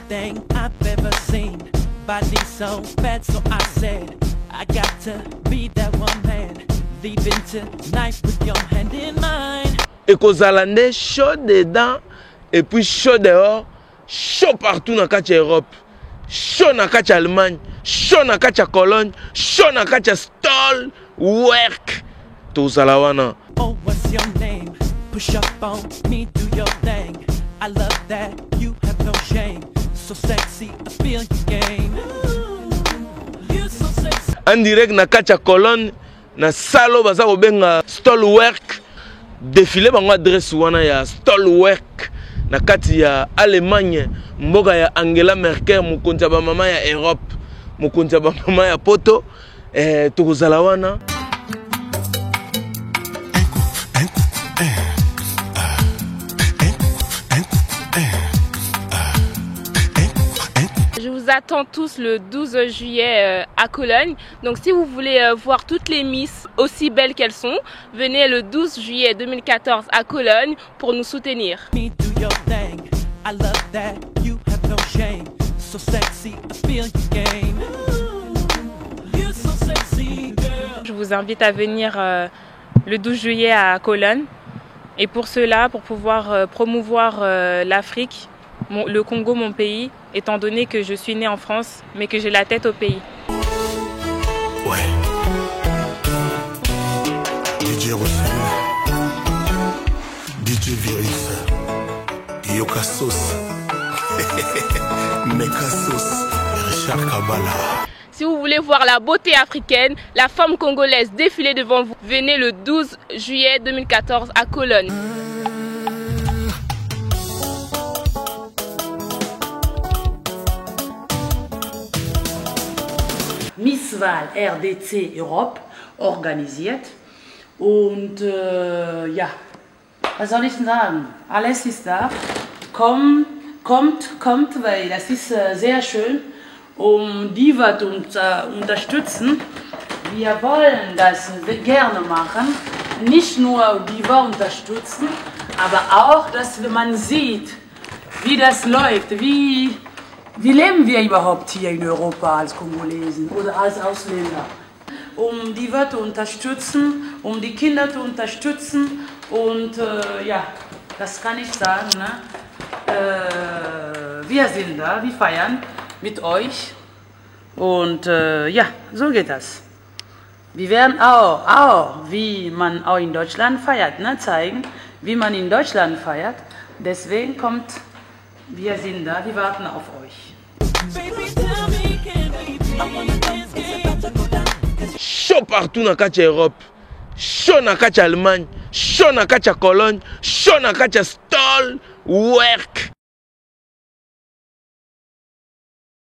everything I've ever seen. Body so bad, so I said I got to be that one man. Leaving tonight with your hand in mine. Et kozalande chaud dedans et puis chaud dehors, chaud partout dans la Europe, chaud dans la Allemagne, chaud dans la Cologne, chaud dans la stall work. Tout ça là wana. Oh, what's your name? Push up on me, do your thing. I love that you have no shame. So sexy, I feel your game. You're so sexy. En direct na kacha Cologne, na salo baza kobenga stall work. Défilé bango adresse wana ya stall work na kati ya Allemagne, mboka ya Angela Merkel, mokonzi ba mama ya Europe, mokonzi ba mama ya poto. Tokozala wana. Je vous attends tous le 12 juillet à Cologne. Donc si vous voulez voir toutes les Miss aussi belles qu'elles sont, venez le 12 juillet 2014 à Cologne pour nous soutenir. Je vous invite à venir le 12 juillet à Cologne. Et pour cela, pour pouvoir promouvoir l'Afrique, le Congo, mon pays, étant donné que je suis née en France, mais que j'ai la tête au pays. Ouais. DJ Rossel, DJ Virus, Yoka Sauce, Meka Sauce, Richard Kabala. Si vous voulez voir la beauté africaine, la femme congolaise défiler devant vous, venez le 12 juillet 2014 à Cologne. Misswahl RDC Europe organisiert und ja, was soll ich denn sagen? Alles ist da. Kommt, weil das ist sehr schön, die wird uns unterstützen. Wir wollen das gerne machen, nicht nur die wir unterstützen, aber auch, dass man sieht, wie das läuft, wie leben wir überhaupt hier in Europa als Kongolesen oder als Ausländer? Die wird unterstützen, die Kinder zu unterstützen und ja, das kann ich sagen. Ne? Wir sind da, wir feiern mit euch und ja, so geht das. Wir werden auch, wie man auch in Deutschland feiert, ne, zeigen, wie man in Deutschland feiert. Deswegen kommt, wir sind da, wir warten auf euch. Chaud partout dans la Europe, chaud dans la Allemagne, chaud dans la Cologne, chaud dans la stall work.